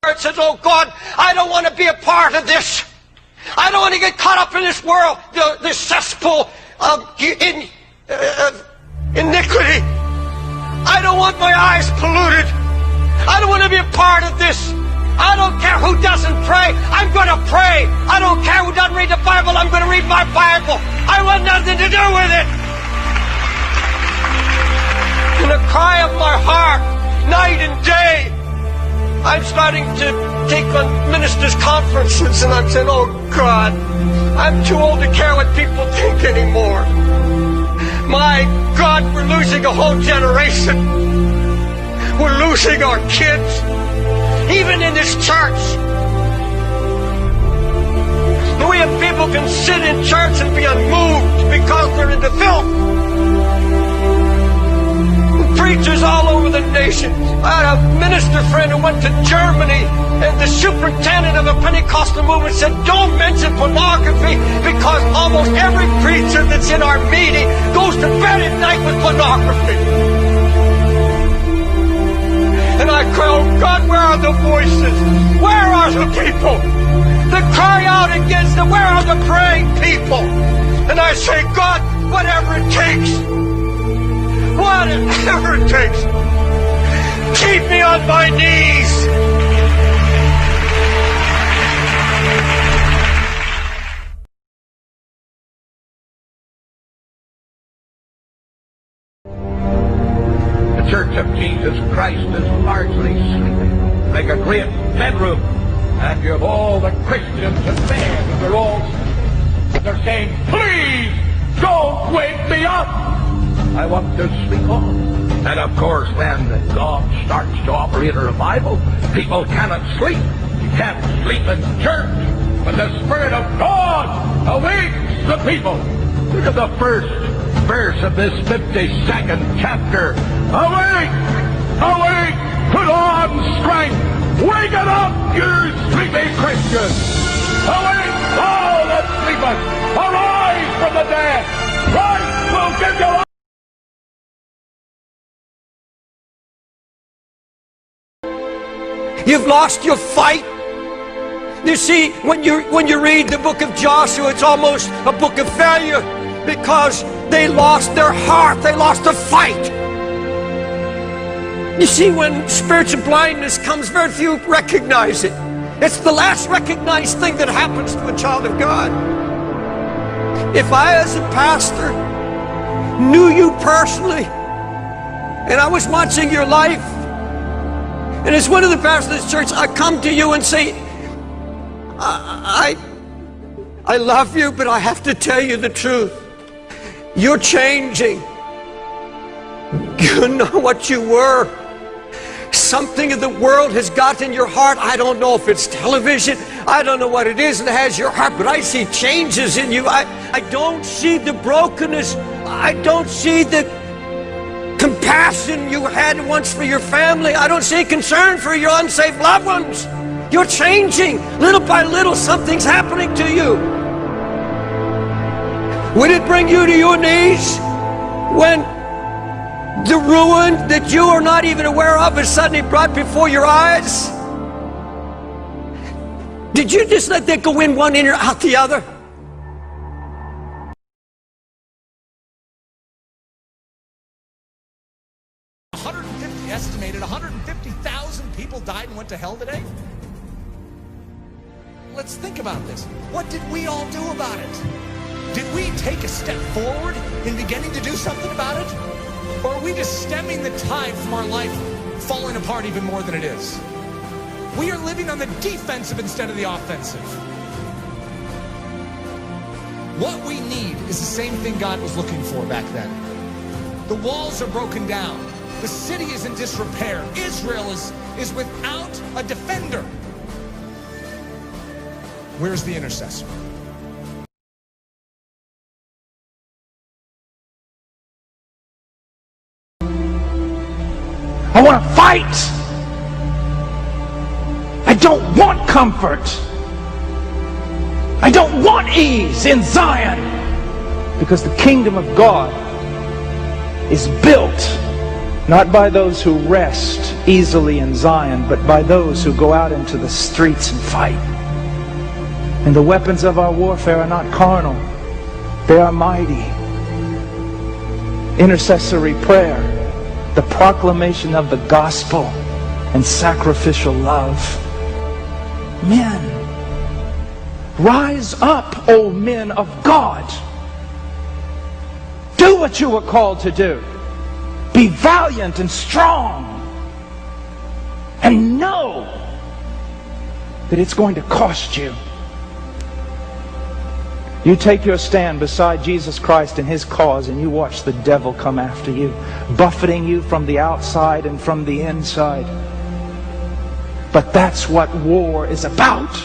It says, oh God, I don't want to be a part of this. I don't want to get caught up in this world, this cesspool of iniquity. I don't want my eyes polluted. I don't want to be a part of this. I don't care who doesn't pray. I'm going to pray. I don't care who doesn't read the Bible. I'm going to read my Bible. I want nothing to do with it. And the cry of my heart, night and day, I'm starting to take on ministers' conferences, and I'm saying, oh God, I'm too old to care what people think anymore. My God, we're losing a whole generation. We're losing our kids, even in this church. We have people who can sit in church and be unmoved because they're in the filth. Preachers all over the nation. I had a minister friend who went to Germany, and the superintendent of a Pentecostal movement said, don't mention pornography, because almost every preacher that's in our meeting goes to bed at night with pornography. And I cry, oh God, where are the voices? Where are the people that cry out against them? Where are the praying people? And I say, God, whatever it takes, whatever it takes, keep me on my knees. The Church of Jesus Christ is largely sleeping, like a great bedroom, and you have all the Christians in bed, and they're saying, please don't wake me up. I want to sleep on. And of course, when God starts to operate a revival, people cannot sleep. You can't sleep in church. But the Spirit of God awakes the people. Look at the first verse of this 52nd chapter. Awake! Awake! Put on strength! Wake it up, you sleeping Christians! Awake, all that sleepeth! Arise from the dead! Christ will give you life! You've lost your fight. You see, when you read the book of Joshua, it's almost a book of failure because they lost their heart. They lost the fight. You see, when spiritual blindness comes, very few recognize it. It's the last recognized thing that happens to a child of God. If I, as a pastor, knew you personally, and I was watching your life, and as one of the pastors of this church, I come to you and say, I love you, but I have to tell you the truth. You're changing. You know what you were. Something of the world has got in your heart. I don't know if it's television. I don't know what it is that has your heart, but I see changes in you. I don't see the brokenness. I don't see the compassion you had once for your family. I don't see concern for your unsaved loved ones. You're changing. Little by little, something's happening to you. Would it bring you to your knees when the ruin that you are not even aware of is suddenly brought before your eyes? Did you just let that go in one ear out the other? Estimated 150,000 people died and went to hell today? Let's think about this. What did we all do about it? Did we take a step forward in beginning to do something about it? Or are we just stemming the tide from our life falling apart even more than it is? We are living on the defensive instead of the offensive. What we need is the same thing God was looking for back then. The walls are broken down. The city is in disrepair. Israel is without a defender. Where's the intercessor? I want to fight. I don't want comfort. I don't want ease in Zion, because the kingdom of God is built Not by those who rest easily in Zion, but by those who go out into the streets and fight. And the weapons of our warfare are not carnal. They are mighty. Intercessory prayer, the proclamation of the gospel, and sacrificial love. Men, rise up, O men of God. Do what you were called to do. Be valiant and strong. And know that it's going to cost you. You take your stand beside Jesus Christ and His cause, and you watch the devil come after you, buffeting you from the outside and from the inside. But that's what war is about.